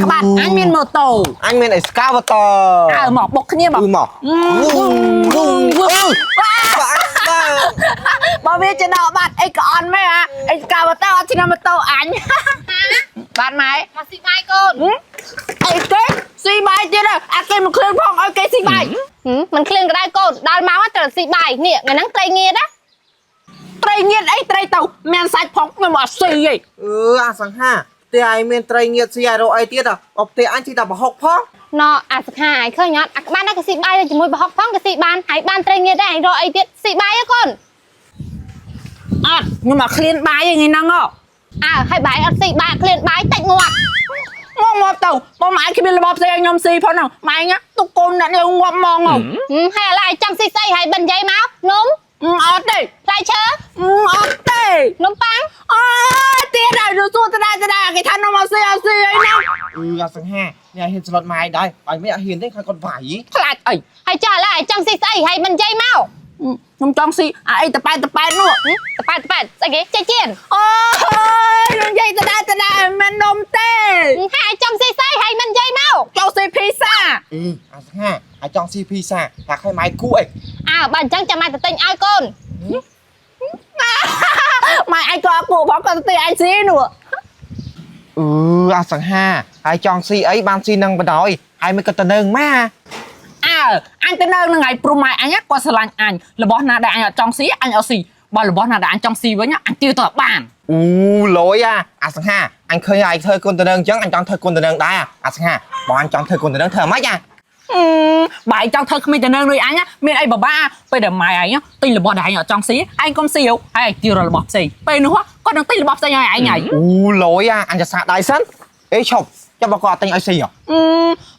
các bạn anh miền mô tô anh miền excavator mỏ bốc kia mỏ mỏ bao biết trên đó bạn ấy còn mấy à excavator thì nó mô tô ảnh bạn mày mà xì bay con ấy cái xì bay chứ đâu cái một khuyên phong ơi cái xì bay mình khuyên cái đây con đào máu hết rồi xì bay nè ngày nắng tây nghe đó tây nghiệt ấy tây tàu men sạch phóng mà mỏ xì gì sang ha thì ai miền tây nghiệt xì ai đâu ai tiết à ốc thì anh chỉ đọc học phong nó sạc hài khơi nhót các bạn đã cái xì bay chỉ muốn học phong cái xì ban hãy ban tây nghe đây rồi ai tiết xì bay á con nhưng mà khuyên bay như thế nào hai bài ở xì bay khuyên bay tạnh ngoặt ngon ngọt tàu có mãi khi bên là bọc xe anh nhom xì phải không mày nhá tụi con đã yêu ngọt mong không hay là lại trong xì xây hay bên dây máu núm ọt đi lại chớ ọt đi núm bắn tiền này rồi xua ta đây cái thằng nó mà xì ấy nó sang ha nhà hiền slot mai đây anh mới hiền đấy con vải lại ấy hay trở lại trong xì xây hay bên dây máu không trong xì ấy tập bài nữa tập bài cái chơi chiên đừng dây ta đây men nôm tê hai trong xì xây hay bên dây máu trong xì pizza sang ha ai trong xì pizza là hai máy cũ ấy bạn chẳng cho mày tự tin ai con mày anh có cụ bóng con tiền anh xí nữa sang ha ai trong xì ấy ban xì nâng vào đói ai mới có tờ nâng mà anh tên nâng là ngày pro mày anh nhá qua sờ anh là bó nào đại anh ở trong xí anh ở xì bao là bó nào đại anh trong xí với nhá anh tiêu tờ bàn lỗi sang ha anh khơi ai thơi con tờ nâng chứ anh trong thơi con tờ nâng đây sang ha bọn anh trong thơi con tờ nâng thờ mấy bài trong thơ không tên nâng rồi anh nhá miền ấy bảo ba bây giờ mày ấy nhá tin là bó đại anh ở trong xí anh không xíu hay tiêu là bọt xì bây nữa con đừng tin là bọt xì này anh nhảy lỗi anhจะสะđại sân ê chọc cho bà con tên ai xì à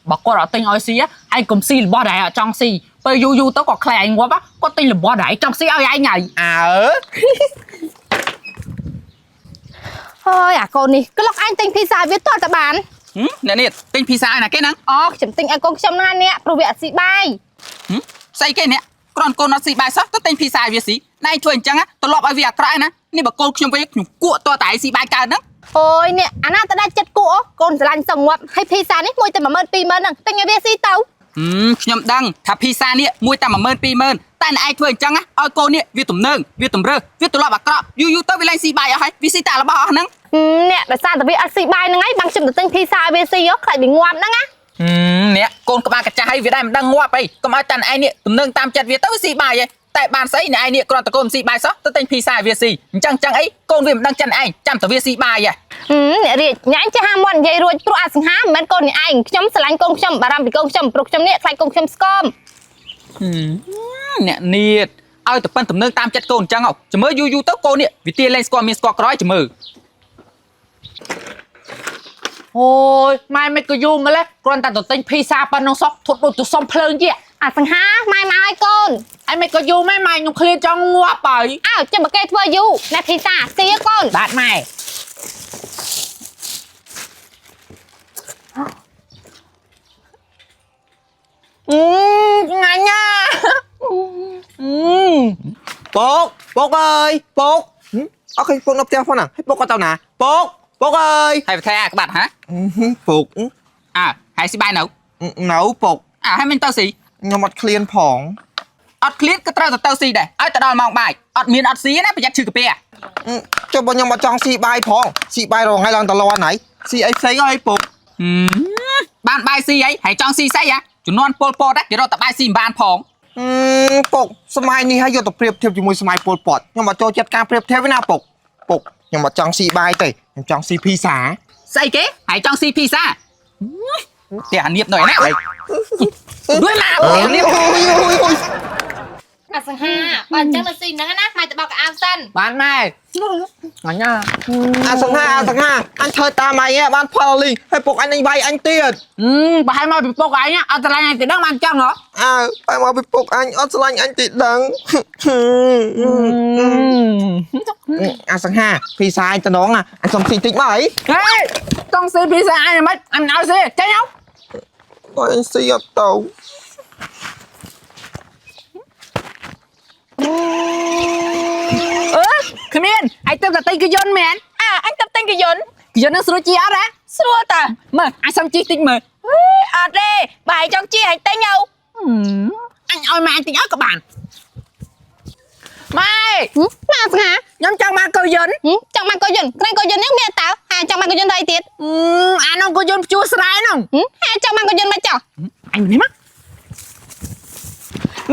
bà con ở tên ai xì á anh cũng xì là bó đại ở trong xì bây du tao có khỏe anh quá bác có tin là bó đại trong xí ai anh nhảy thôi con đi cứ lọc anh tinh pizza viết to các bạn nè nè tinh pizza này cái nắng chấm tinh anh con chấm nan nè đồ việc xì bay say cái nè con nó xì bay sót tất tinh pizza việc xí này chuẩn chẳng á tôi lọp ở việc cái nèนี่bà conខ្ញុំវិញខ្ញុំគក់តតែស៊ីបាយកើតហ្នឹង អូយនេះអាណាតដាច់ចិត្តគក់កូនស្រឡាញ់សង្ងប់ហើយភីសានេះមួយតែ 12000 ហ្នឹងតែញ៉ាំវាស៊ីទៅខ្ញុំដឹងថាភីសានេះមួយតែ 12000 តែឯងធ្វើអញ្ចឹងឲ្យកូននេះវាទំនើងវាទំរើសវាទម្លាប់អាក្រក់យូរទៅវាលែងស៊ីបាយអស់ហើយវាស៊ីតែរបស់អស់ហ្នឹងនេះដោយសារតែវាអត់ស៊ីបាយហ្នឹងហើយបាំងខ្ញុំទៅទិញភីសាវាស៊ីខ្លាចវាងាប់ហ្នឹងណានេះកូនក្បាលកាចាស់ហើយវាដែរមិនដឹងងាប់អីកុំឲ្យតែឯងនេះទំនើងតាមចិត្តវាទៅវាស៊ីបាយឯងតែបានស្អីអ្នកឯងនេះគ្រាន់តែកូនស៊ីបាយសោះទៅទិញភីសាវាស៊ីអញ្ចឹងអីកូនវាមិនដឹងចិត្តឯងចាំតែវាស៊ីបាយហ៎អ្នករៀបញ៉ាំចាស់មាត់និយាយរួចព្រោះអាសង្ហាមិនមែនកូននេះឯងខ្ញុំស្រឡាញ់កូនខ្ញុំបារម្ភពីកូនខ្ញុំព្រោះខ្ញុំនេះខ្លាចកូនខ្ញុំស្គមអ្នកនេះឲ្យតែប៉ិនទំនើងតាមចិត្តកូនអញ្ចឹងចាំមើលយូរទៅកូននេះវាទាលែងស្គាល់មានស្គាល់ក្រោយចាំមើលអូយម៉ែមិនក៏យូរមកលេគ្រាន់តែទៅទិញភីសាប៉ុណ្ណឹងសោះធត់ដូចទៅសុំភ្លើងជាអាសង្ហាម៉ែមកឲ្យកូនអីមិនក៏យូរម៉ែខ្ញុំឃ្លានចង់ងាប់ហើយចាំបើគេធ្វើយូរអ្នកភីសាស៊ីកូនបាទម៉ែងាញ់ណាBột ơi bột ok bột nộp tiền phong à hay bột có tao nè bột ơi hay thay các bạn hả bột hay xí bay nấu bột hay mình tao xí nhưng mà clean phỏng ọt clean cái tao xí đây ai tao đòi mong bài ọt miên ọt xí này phải dắt chữ cái bè cho bao nhiêu mà trong xì bay phỏng xì bay rồi hay là tao lo này xì ấy xấy ơi bột bạn bài xì ấy hãy trong xì xấy á chúng non pol đấy rồi tao bài xì bàn phỏngปกสมัยนี้ให้โยตเปรียบเทียบอยู่มวยสมัยโปรปอดยังมาโจจัดการเปรียบเทียบไว้หน้าปกยังมาจังซีใบเตยยังจังซีพีสาใส่เก๋หายจังซีพีซ่าเดี๋ยวหันเนียบหน่อยนะด้วยมาเนียบអាសង្ហាបើអញ្ចឹងទៅស៊ីហ្នឹងណាម៉ែទៅបោកអាវសិនបានម៉ែអញអាសង្ហាអញធ្វើតាមម៉ៃបានផលលីហើយពុកអញនឹងវាយអញទៀតបើឲ្យមកពីពុកអញអត់ឆ្លាញ់អញទៅដឹងបានចឹងហ៎បើមកពីពុកអញអត់ឆ្លាញ់អញទៀតដឹងអាសង្ហាភីសាអញតំណងអញសុំស៊ីតិចមកអីហេចង់ស៊ីភីសាអញមិនអញមិនឲ្យស៊ីចេញអោបើអញស៊ីអត់ទៅ Khmer, anh tập tinh cái yến mẹ. Anh tập tinh cái yến nó sửa chia ra, xua ta មើលអាចសុំជីតិចមើល ọt đi bài trong chia hành tay nhau អញឲ្យម៉ែអញតិចឲ្យក៏បានម៉ែ mà hả ខ្ញុំចង់មកកោយន្ត trong mang coi dần cái coi dần nếu nghe tao trong mang coi dần đây tiệt អានោះកោយន្តជួស្រែនោះ trong mang coi dần mà chở អញនេះមក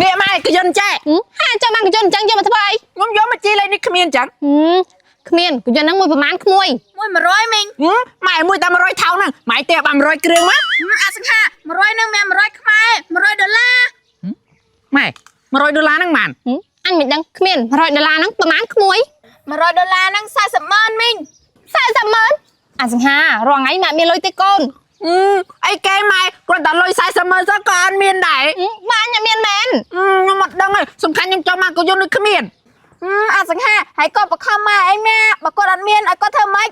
នេះម៉ែកោយន្តចេះ trong mang coi dần chẳng cho mà thôi ខ្ញុំយកមកជីលេងនេះគ្មានចឹង miền coi dần nó mùiប្រមាណក្មួយ 100មីង ម៉ែមួយតែ100ថោហ្នឹងម៉ែទេបាន100គ្រឿងមក អាសង្ហា100នឹងមាន100ខ្មែរ100ដុល្លារ ម៉ែ100ដុល្លារហ្នឹងបាន anh mình đang miền rồi đô la nóប្រមាណក្មួយ 100ដុល្លារហ្នឹង40ម៉ឺនមីង 40ម៉ឺនអាសង្ហារងថ្ងៃម៉ាក់មានលុយទេកូន អីគេម៉ែគាត់តែលុយ40ម៉ឺនសោះក៏អត់មានដែរ បានញ៉ាំមានមែន ខ្ញុំអត់ដឹងទេសំខាន់ខ្ញុំចង់មកកោយន្តដូចគ្មាន អាសង្ហាហើយគាត់បខំម៉ែអីម៉ាបើគាត់អត់មានឲ្យគាត់ធ្វើម៉េច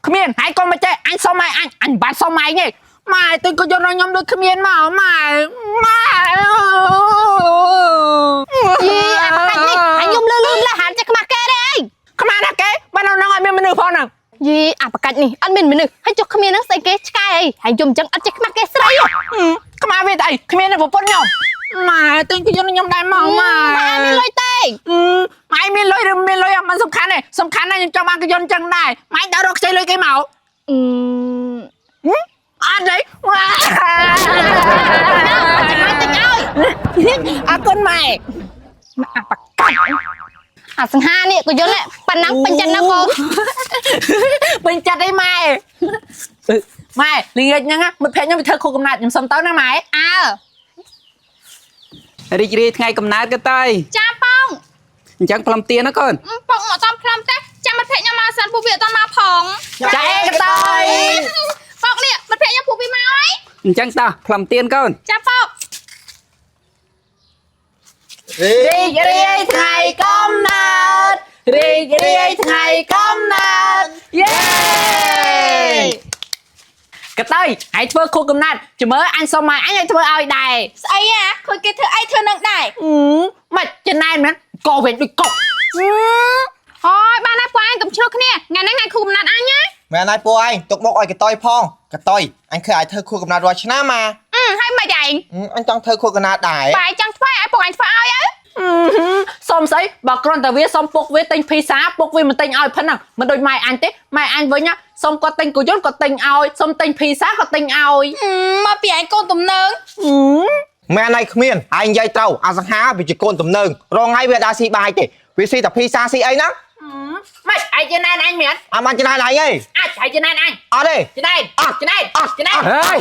គ្មានហើយកុំមកចេះអញសុំម៉ែអញបាត់សុំម៉ែទេម៉ែទិញកោយន្តឲ្យខ្ញុំដូចគ្មានមកម៉ែ យីអាបាច់នេះអញយំលឺឡាហានចេះខ្មាស់គេទេអី ខ្មាស់ណាគេបាននៅនឹងឲ្យមានមនុស្សផងហ្នឹង យីអាបកាច់នេះអត់មានមនុស្សហើយចុះគ្មានហ្នឹងស្អីគេឆ្កែអីហើយយំចឹងអត់ចេះខ្មាស់គេស្រី ខ្មាស់វាតែអីគ្មានប្រពន្ធខ្ញុំម៉ែទិញកោយន្តខ្ញុំដែរមកម៉ែ ម៉ែមានលុយទេ ម៉ែមានលុយឬមានលុយអត់មិនសំខាន់ទេសំខាន់ណាស់ខ្ញុំចង់បានកោយន្តចឹងដែរម៉ែដើររកខ្ចីលុយគេមក អត់ទេវ៉ា ចាំមកទិញឲ្យ អរគុណម៉ែ អាបកាច់អាសង្ហានេះក៏យល់ដែរប៉ណ្ណឹងពេញចិត្តណាកូន ពេញចិត្តអីម៉ែម៉ែលីងហ្នឹងមិត្តភក្តិខ្ញុំទៅធ្វើខួបកំណើតខ្ញុំសុំទៅណាម៉ែ អើ រីករាយថ្ងៃកំណើតក៏ទៅ ចាប៉ង អញ្ចឹងផ្លុំទៀនណាកូន ប៉ងអត់តាមផ្លំទេចាំមិត្តភក្តិខ្ញុំមកសិនពួកវាអត់តាមមកផង ចាអេក៏ទៅ ប៉ងនេះមិត្តភក្តិខ្ញុំពួកវាមកអី អញ្ចឹងតោះផ្លុំទៀនកូន ចាប៉ង រីករាយថ្ងៃកំណើតរីករាយថ្ងៃកំណើតយេក៏ទៅហើយធ្វើខួបកំណើតជមើអញសុំម៉ែអញឲ្យធ្វើឲ្យដែរ ស្អីអាឃើញគេធ្វើអីធ្វើនឹងដែរ មិនចំណែនមែនកោវិញដូចកុក ហើយបានហើយពួកឯងកុំឆ្លោះគ្នាថ្ងៃហ្នឹងថ្ងៃខួបកំណើតអញណា មែនហើយពួកឯងទុកមកឲ្យកតយផងកតយអញឃើញឲ្យធ្វើខួបកំណើតរាល់ឆ្នាំមក ហើយមិនឯង អញចង់ធ្វើខួបកំណើតដែរ បាយចង់ធ្វើឲ្យពួកឯងធ្វើឲ្យ សុំស្អីបើគ្រាន់តែវាសុំពុកវាទិញភីសាពុកវាមិនទិញឲ្យផិនហ្នឹងមិនដូចម៉ែអញទេម៉ែអញវិញសុំគាត់ទិញកូយន្តគាត់ទិញឲ្យសុំទិញភីសាគាត់ទិញឲ្យ មកពីឯងកូនទំនើង មែនហើយគ្មានឯងនិយាយត្រូវអាសង្ហាវាជាកូនទំនើងរងហើយវាដើរស៊ីបាយទេវាស៊ីតែភីសាស៊ីអីហ្នឹង ម៉េចឯងចំណែនអញមែន អត់បានចំណាយឡើយទេ អាចឯងចំណែនអញ អត់ទេ ចំណែនអត់ចំណែនអត់ចំណែន ហើយ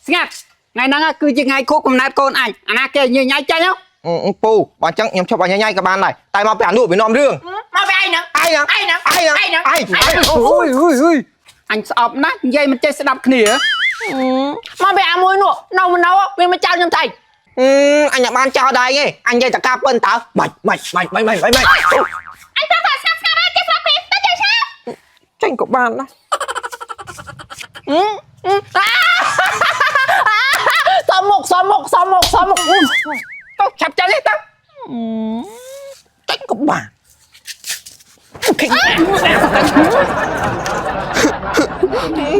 ស្ងាត់ថ្ងៃហ្នឹងគឺជាថ្ងៃខួបកំណើតកូនអញអាណាគេញ៉ៃចាញ់ហ៎ ពូបើអញ្ចឹងខ្ញុំឈប់ឲ្យញ៉ៃក៏បានដែរតែមកពីអានោះវានាំរឿង មកពីឯងហ្នឹង ឯងហ្នឹង អញស្អប់ណាស់និយាយមិនចេះស្ដាប់គ្នា មកពីអាមួយនោះនៅមិននៅវាមកចោលខ្ញុំថៃ អញបានចោលដែរទេអញនិយាយតែការប៉ុនតើបាច់ អញប្រាប់ថាស្ងាត់ហើយចេះស្លាប់ពីទៅចេះឆា ចេញក៏បានដែរ សមមុខទៅឆាប់ចាញ់ទេទៅ ចេញក៏បាន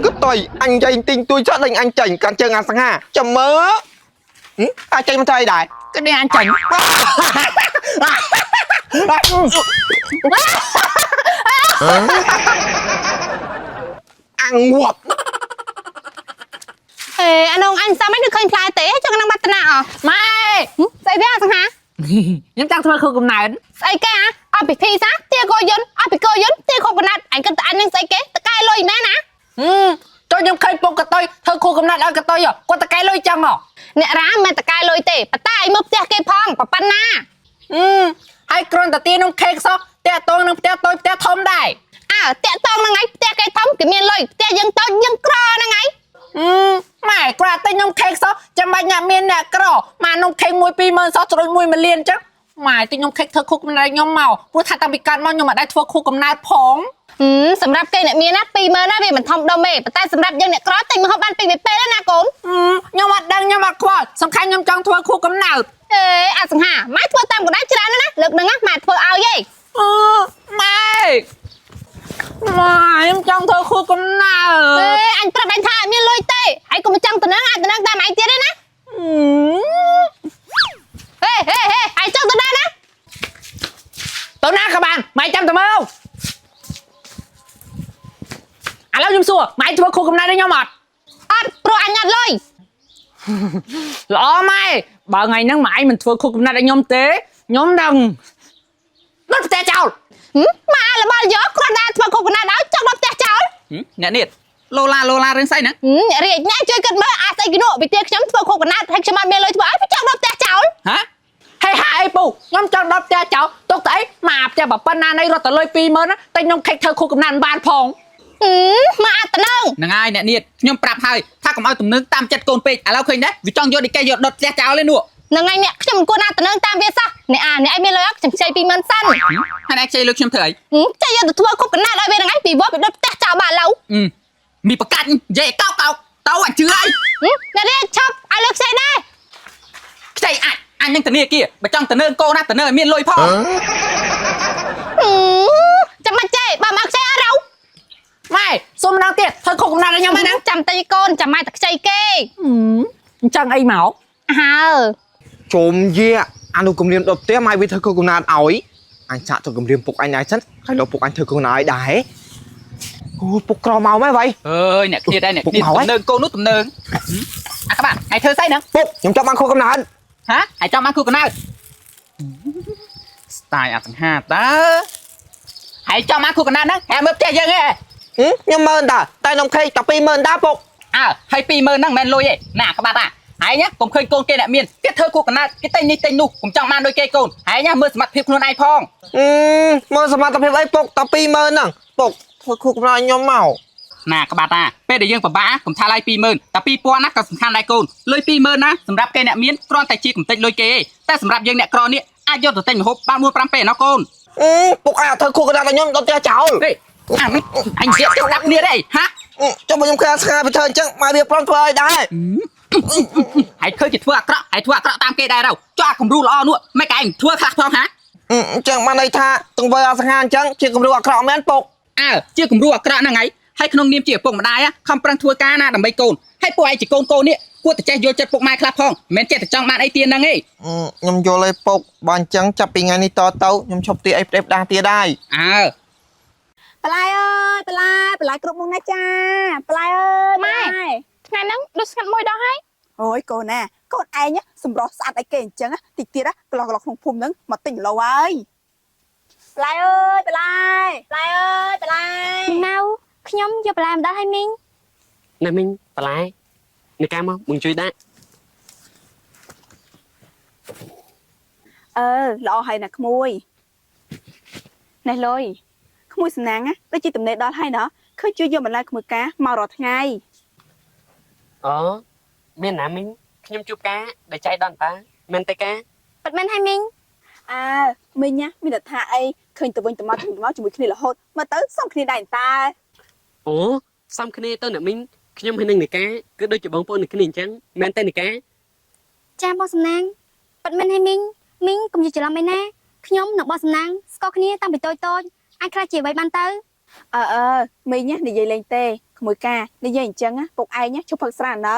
ក៏តយអញចេញទិញទួយចាត់លេងអញចេញកាន់ជើងអាសង្ហាចាំមើអាចចេញមកធ្វើអីដែរ ក៏នេះអញចាញ់ អាងាប់ អេអានងអញសាមិននឹកឃើញផ្លែទេចង់នឹងបាត់តាអ ម៉ែ ស្អីទេអាសង្ហា ខ្ញុំចង់ធ្វើខួបកំណើត ស្អីគេអត់ពីភីសាទាកោយន្តអត់ពីកោយន្តទាខុបកណាត់អញគិតតែអញនឹងស្អីគេតកែលុយមែនណា ចុះខ្ញុំឃើញពុកកតុយធ្វើខួបកំណើតឲ្យកតុយគាត់តកែលុយចឹងហ៎ អ្នករ៉ាមិនតកែលុយទេប៉ុន្តែឯងមកផ្ទះគេផងប៉ណ្ណា ហើយគ្រាន់តែទានំខេកសោះតាក់តងនឹងផ្ទះតូចផ្ទះធំដែរ អើតាក់តងហ្នឹងឯងផ្ទះគេធំគេមានលុយផ្ទះយើងតូចយើងក្រហ្នឹងឯង ម៉ែគ្រាន់តែទិញនំខេកសោះចាំបាច់អ្នកមានអ្នកក្រម៉ែនំខេក1 20000សោះត្រូវ1 1លានចឹងម៉ែទិញនំខេកធ្វើខួបកំណើតខ្ញុំមកព្រោះថាតាំងពីកើតមកខ្ញុំមិនដែលធ្វើខួបកំណើតផង សម្រាប់គេអ្នកមានណា20000ណាវាមិនធំដុំទេប៉ុន្តែសម្រាប់យើងអ្នកក្រទិញមកហូបបានពីពេលណាកូន ខ្ញុំអត់ដឹងខ្ញុំអត់ខ្វល់សំខាន់ខ្ញុំចង់ធ្វើខួបកំណើត អេអាសង្ហាម៉ែធ្វើតាមកណ្ដាលច្រើនណាស់លើកហ្នឹងម៉ែធ្វើឲ្យឯង ម៉ែ mà em trong thôi khu con nào អេអញប្រាប់អញថាអត់មានលុយទេហើយកុំចង់តំណឹងអាចតំណឹងតាមឯងទៀតទេណាហេហេហេអញចង់តំណឹងណា tới na các bạn mày chăm tao không à lâu nhung xua mày chưa khu con này đấy nhau mọt អត់ព្រោះអញអត់លុយ lọ mày bà ngày nắng mãi mình thua khu con này đấy nhóm tế nhóm đằng nó té chào មករបស់យកគ្រាន់តែធ្វើគុកណាដល់ចង់ដល់ផ្ទះចោល nè nịt lô la lên say nè រាជញ៉ាជួយគិតមើលអាស្អីគេនោះពីទៀតខ្ញុំធ្វើគុកណាហើយខ្ញុំអត់មានលុយធ្វើអីចង់ដល់ផ្ទះចោល hả hay hại bù nhóm trong đó té chào tốt thấy mà té bà phân na này rồi tao lôi pi mơn á tay nhóm khách thơ khu con này bàn phòng មកអត់តំណឹង nè ngay nè nịt nhóm prap hơi tha cầm ao tụm nước tam chặt côn pê à lâu khơi đấy vì trong vô đi cây vô đột té chào lên nụ នឹងឯងអ្នកខ្ញុំមិនគួរណាតំណឹងតាមវាសោះអ្នកអាអ្នកឯងមានលុយអត់ខ្ញុំខ្ចី20000សិន hai này chơi lực xem thời តែយកទៅធ្វើគុកណាដល់វានឹងឯងពីវត្តពីដុតផ្ទះចោលបានឡូវ mi bạc cạnh dễ cao cao tao à chưa ai អ្នកនេះឈប់ឲ្យលុយខ្ចីដែរ chạy anh nhưng tận kia kìa bà trong tận nơi cô na tận nơi miên lôi phong ចាំមិនចេះបើមកខ្ចីអត់រោ mày xôm nào tiền thôi không nào nhau mày nè ចាំតែកូនចាំម៉ែតែខ្ចីគេ chẳng ai máu ហើ ជុំយាអានោះគំរាមដល់ផ្ទះមកវាធ្វើគុកណាតឲ្យអញចាក់ទៅគំរាមពុកអញដែរសិនហើយលោកពុកអញធ្វើគុកណាឲ្យដែរអូពុកក្រមកម៉ែវ៉ៃ ơi nè kia đây nè Bụng đi máu tận ấy. nơi cô nút tận nơi à các bạn hãy thơ say nè ពុកខ្ញុំចាប់បានគុកកំណើត hả hãy cho mang khu cái nào style à thằng hà ta hãy cho mang khu cái nào nè em ướp chơi dân ấy ខ្ញុំមើលតាតែនំខេកតែ20000តាពុក à hay pi mơ năng men lôi ấy nè các bạn à hãy nhá cùng khơi côn kia nè miên cái thơ khu cái nào cái tay nu cùng trong man đôi cây côn hãy nhá mơ mặt phim luôn ai phong មើលសមត្ថភាពអីពុកតែ20000ហ្នឹងពុកធ្វើគុកកំណើតខ្ញុំមក nè các bạn à bây giờ dương và bã cùng thay lại pi mơnแต่ pi ปอนนะก็สำคัญหลายคนลอยปีเมินนะสำหรับแกเนี่ยเมียนกรอนแต่จีcùngติดลอยเกแต่สำหรับยังเนี่ยกรอนเนี่ยอายุตัวเต็มหกบ้านมัวปรำเป้เนาะคน ពុកអាចធ្វើគុកកំណើតឲ្យខ្ញុំដល់ផ្ទះចោល เฮ้ยanhเสียจังรับเนี่ยได้ฮะ ចុះមកខ្ញុំឃើញស្ងាយទៅធ្វើអញ្ចឹងមកវាប្រំធ្វើឲ្យដែរ hãy khơi chỉ thua cọ tam kê đây đâu cho cùng ru lo nữa mấy cái anh thua khác không hả អញ្ចឹងបានន័យថាទង្វើអស្ចារ្យអញ្ចឹងជាគំរូអាក្រក់មែនពុក chưa cùng ru cọ năng ấy hay không niêm chỉ phục mà đai á không prang thua ca na đầm bay côn hay phụ ai chỉ cônเนี่ยกูแต่ใจโยจัดphục mai khác không men chết trong man ấy tiền năng ấy ខ្ញុំយល់ឯពុកបើអញ្ចឹងចាប់ពីថ្ងៃនេះតទៅខ្ញុំឈប់ទីអីផ្ដេសផ្ដាស់ទៀតដែរ បន្លែអើយបន្លែគ្រប់មុខណាចាបន្លែអើយ ម៉ែថ្ងៃហ្នឹងដូចស្ងាត់មួយដល់ហើយ អូយកូនណាកូនឯងសម្រស់ស្អាតអីគេអញ្ចឹងតិចទៀតកន្លោះក្នុងភូមិហ្នឹងមកទិញឡូវហើយបន្លែអើយបន្លែអើយបន្លែ ម៉ៅខ្ញុំយកបន្លែម្ដងឲ្យមីង ណែមីងបន្លែនេះកាមកมึงជួយដាក់ ល្អហើយណាក្មួយនេះលុយក្មួយសំណាងដូចជាតំណេះដល់ហើយណោះឃើញជួយយកបន្លែក្មួយកាមករត់ថ្ងៃ អូមានណាមីងខ្ញុំជួបការដែលចៃដល់តាមែនទេកា ប៉ិតមែនឲ្យមីង មីងមានតែថាអីឃើញទៅវិញទៅមកជាមួយគ្នារហូតមកទៅសំគ្នាដែរតា អូសំគ្នាទៅអ្នកមីងខ្ញុំហើយនឹងនីកាគឺដូចជាបងប្អូននឹងគ្នាអញ្ចឹងមែនទេនីកា ចាបងសំណាងប៉ិតមែនឲ្យមីងមីងកុំយល់ច្រឡំឯណាខ្ញុំនិងបងសំណាងស្គាល់គ្នាតាំងពីតូចអាចខ្លះជាអ្វីបានទៅ មីងនិយាយលេងទេក្មួយកានិយាយអញ្ចឹងពុកឯងជប់ផឹកស្រានៅ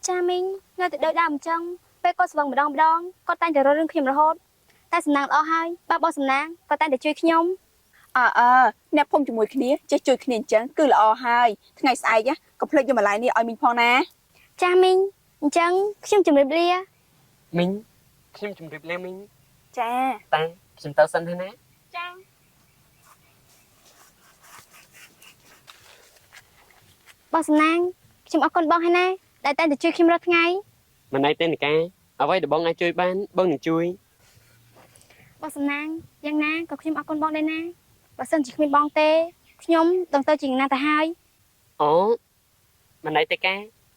ចាមីងនៅតែដូចដើមអញ្ចឹងពេលគាត់ស្វឹងម្ដងគាត់តែងតែរត់រឿងខ្ញុំរហូតតែសំណាងល្អហើយបើបងសំណាងគាត់តែងតែជួយខ្ញុំ អ្នកភូមិជាមួយគ្នាចេះជួយគ្នាអញ្ចឹងគឺល្អហើយថ្ងៃស្អែកកុំភ្លេចយកបន្លែនេះឲ្យមីងផងណា ចាមីងអញ្ចឹងខ្ញុំជម្រាបលា មីងខ្ញុំជម្រាបលាមីង ចា តាខ្ញុំទៅសិនហើយណា ចាបងសំណាងខ្ញុំអរគុណបងហើយណាដែលតែងតែជួយខ្ញុំរាល់ថ្ងៃ មិនណៃទេនីកាអ្វីដែលបងអាចជួយបានបងនឹងជួយ បងសំណាងយ៉ាងណាក៏ខ្ញុំអរគុណបងដែរណាបើសិនជាគ្មានបងទេខ្ញុំដឹងទៅជាណាទៅហើយ អូមិនណៃទេកា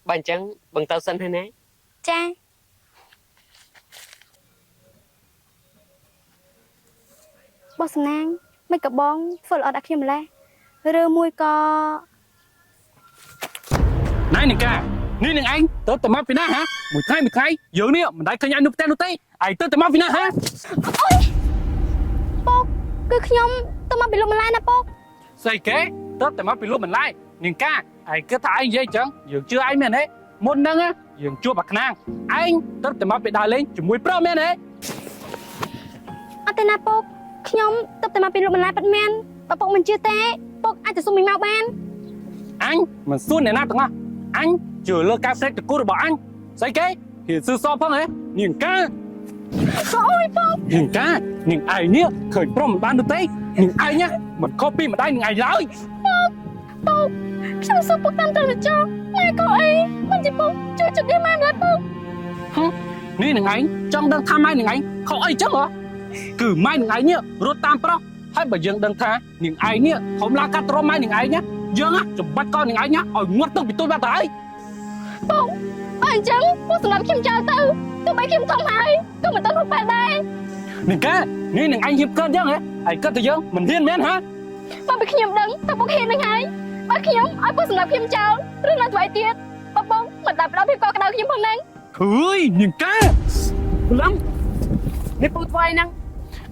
បើអញ្ចឹងបងទៅសិនហើយណា ចា បងសំណាងមិនក៏បងធ្វើល្អដល់ខ្ញុំម្លេះឬមួយក៏ này nè ca ní nè anh tớ tầm mắt phía na hả một khai dưỡng đi mình đã khơi nhanh nút tay ai tớ tầm mắt phía na hả ពុកគឺខ្ញុំទៅមកពីលោកម្លាយណាពុក Xây kế tớ tại mà bị lúc mình lại nhưng ca ai cứ thả anh dây chẳng dường chưa anh mẹ đấy môn nâng á dường chua bạc nang anh tớ tại mà bị đài lên chỉ mùi pro mẹ đấy អត់ទេណាពុកខ្ញុំទៅតែមកពីលោកបន្លាយប៉ាត់មែនបើពុកមិនជឿទេពុកអាចទៅសុំមីងមកបាន anh mình xuân này na từng à anh chưa lơ ca phết được cô được bảo anh xây kế thì sư so phong ấy nhưng ca អូយពុក nhưng ca nhưng ai nhá khởi pro mình ban được đấy nhưng ai nhá mình copy mà đây nhưng ai lỡ ពុកខ្ញុំសុំពុកតាមទៅចុះម៉ែក៏អីមិនជាពុកជួយចិត្តនេះម៉ែម្ល៉េះពុក นี่หนึ่งไงจ้องดังทำไมหนึ่งไงเขาไอ้จังเหรอคือไม้หนึ่งไงเนี่ยรถตามปลอกให้บ่ยังดังท่าหนึ่งไอเนี่ยผมลากัดรถไม้หนึ่งไอเนี่ยยังอ่ะจะบัดก้อนหนึ่งไอเนี่ยเอางวดต้องไปตัวบ้าตาย ពុកបើអញ្ចឹងពុកសម្រាប់ខ្ញុំចោលទៅទោះបីខ្ញុំធំហើយក៏មិនต้องរកបែបដែរ หนึ่งแกนี่หนึ่งไอหิบเกินยังไงไอ้เกินแต่ยังมันเฮี้ยนแม่นฮะ បើពីខ្ញុំដឹងតែពុកហ៊ាននឹងហើយបើខ្ញុំឲ្យពុកសម្រាប់ខ្ញុំចោលឬនៅថ្លៃទៀតបើពុកមិនដាប់ដល់ភាពកក់ក្ដៅខ្ញុំផងហ្នឹង เฮ้ยหนึ่งแก លំនេះពូថ្វាយហ្នឹង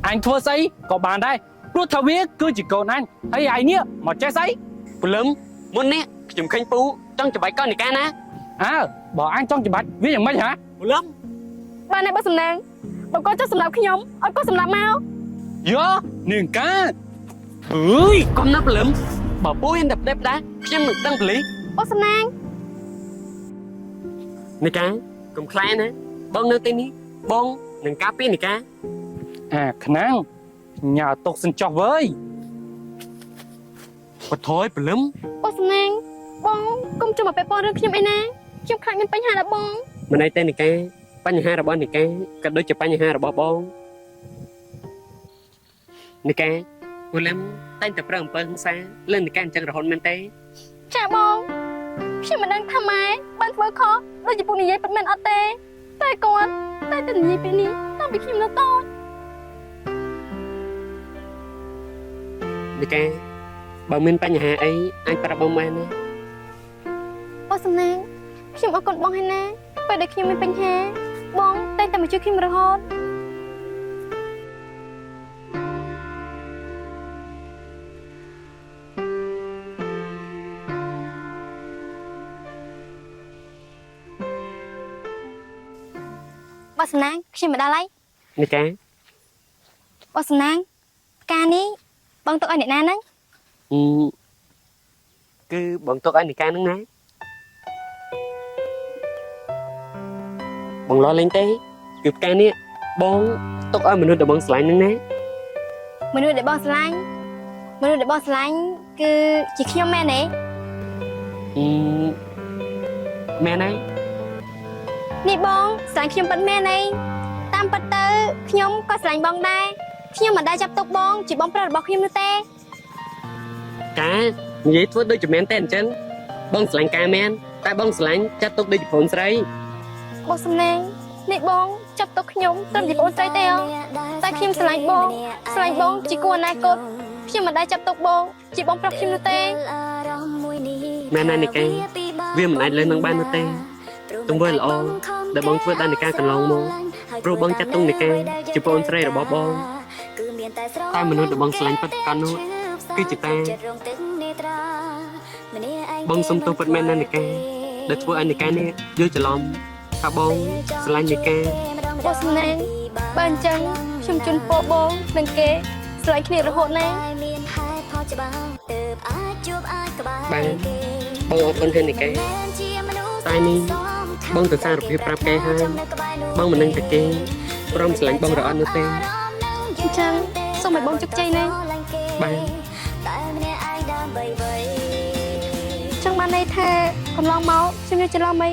anh thua say có bàn đây rút thao viết cứ chỉ cầu anh hay ai nhá mà trái say ព្រលឹមមុននេះខ្ញុំឃើញពូចង់ច្បាច់កោនិកាណា à bỏ anh trong chỉ bạch viếtอย่างไม่hả ព្រលឹម បានហើយបើសំណាងបើគាត់ចង់សម្រាប់ខ្ញុំឲ្យគាត់សម្រាប់មក ё หนึ่งแกเฮ้ย កុំណាព្រលឹមបើពូហ៊ានតែផ្ដេសផ្ដាសខ្ញុំនឹងដឹងប៉ូលីស បើសំណាង និកាកុំខ្លាចណាបងនៅទីនេះបងនឹងការពារនិកា à khả năng nhà tục sinh cho với បថយព្រលឹម បើសំណាងបងកុំជួយមកពាក់ព័ន្ធរឿងខ្ញុំអីណាខ្ញុំខ្លាចមានបញ្ហាដល់បង មិនអីទេនិកាបញ្ហារបស់និកាក៏ដូចជាបញ្ហារបស់បងនិកាព្រលឹមតែងតែប្រឹងអំពើហិង្សាលើនិកាអញ្ចឹងរហូតមែនទេ ចាបងខ្ញុំមិនដឹងថាម៉ែបានធ្វើខុសដូចជាពុកនិយាយពិតមែនអត់ទេតែគាត់តែតែនិយាយពេលនេះតាំងពីខ្ញុំនៅតូច និកាបើមានបញ្ហាអីអាចប្រាប់បងបានណា បើសំណាងខ្ញុំអរគុណបងហើយណាពេលដែលខ្ញុំមានបញ្ហាបងតែងតែមកជួយខ្ញុំរហូត បើសំណាងខ្ញុំមកដល់ហើយ និកា បើសំណាងការនេះបងទុកឲ្យអ្នកណាហ្នឹង គឺបងទុកឲ្យនិកានឹងណាបងលោលេងទេគឺផ្កានេះបងទុកឲ្យមនុស្សដែលបងស្រឡាញ់នឹងណា មនុស្សដែលបងស្រឡាញ់គឺជាខ្ញុំមែនទេ មែនហើយ នេះបងស្រឡាញ់ខ្ញុំពិតមែនទេតាមពិតទៅខ្ញុំក៏ស្រឡាញ់បងដែរខ្ញុំមិនដែលចាប់ទុកបងជាបងប្រុសរបស់ខ្ញុំនោះទេ កានិយាយធ្វើដូចជាមែនតែអញ្ចឹងបងស្រឡាញ់កាមែនតែបងស្រឡាញ់ចាត់ទុកដូចជាប្អូនស្រី បងសំណាងនេះបងចាប់ទុកខ្ញុំត្រឹមជាប្អូនស្រីទេអតែខ្ញុំស្រឡាញ់បងជាគូអនាគតខ្ញុំមិនដែលចាប់ទុកបងជាបងប្រុសខ្ញុំនោះទេ មែនហើយនិកាវាមិនអាចលើនឹងបាននោះទេទង្វើល្អដែលបងធ្វើដល់និកាកន្លងមកព្រោះបងចាត់ទុកនិកាជាប្អូនស្រីរបស់បងតែមនុស្សដែលបងស្រឡាញ់ពិតប្រាកដនោះគឺជាតាបងសុំទោសពិតមែនណានិកាដែលធ្វើឲ្យនិកានេះយល់ច្រឡំថាបងស្រឡាញ់និកា បងសំណាងបើអញ្ចឹងខ្ញុំជូនពរបងនិងគេស្រឡាញ់គ្នារហូតណា បានបងអរគុណហើយនិកាតែនេះបងទៅសារភាពប្រាប់គេហើយបងមិននឹងតែគេព្រមស្រឡាញ់បងរអត់នោះទេ អញ្ចឹងសូមឲ្យបងជោគជ័យណា បាន ចង់បានន័យថាកន្លងមកខ្ញុំយកច្រឡំអី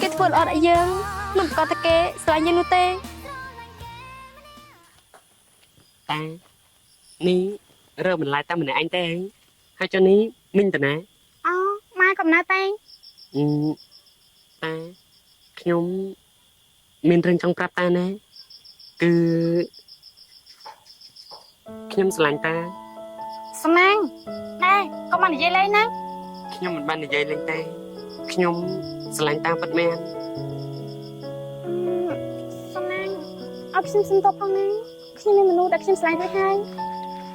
គេធ្វើល្អដល់យើងមិនប្រកាសថាគេស្រឡាញ់យើងនោះទេ តានេះរើមិនឡាយតាមម្នាក់ឯងទេហើយចុះនេះមិញតាណា អូម៉ែកំណើតែង តាខ្ញុំមានរឿងចង់ប្រាប់តាណាគឺខ្ញុំស្រឡាញ់តា សំណាងតែកុំមកនិយាយលេងណា ខ្ញុំមិនបាននិយាយលេងទេខ្ញុំស្រឡាញ់តាពិតមែន សំណាងឲ្យខ្ញុំសុំតបផងណាខ្ញុំមានមនុស្សដែលខ្ញុំស្រឡាញ់រួចហើយ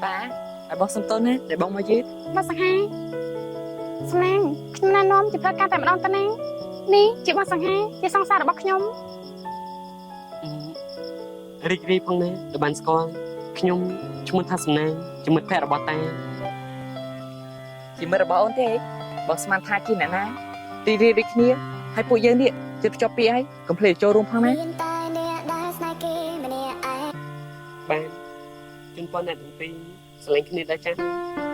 តា ហើយបងសុំទោសណាដែលបងមកយឺត បងសង្ហាស្នាងខ្ញុំណែនាំជាផ្លូវការតែម្ដងទៅណានេះជាបងសង្ហាជាសង្សាររបស់ខ្ញុំ រីករាយផងណាដែលបានស្គាល់ខ្ញុំឈ្មោះថាសំណាងជាមិត្តភក្តិរបស់តា ជាមិត្តរបស់អូនទេបងស្មានថាជាអ្នកណាទីរីដូចគ្នាហើយពួកយើងនេះជិតភ្ជាប់ពាក្យហើយកុំភ្លេចចូលរួមផងណា បាទជូនពរអ្នកទាំងពីរស្រឡាញ់គ្នាដែរចា៎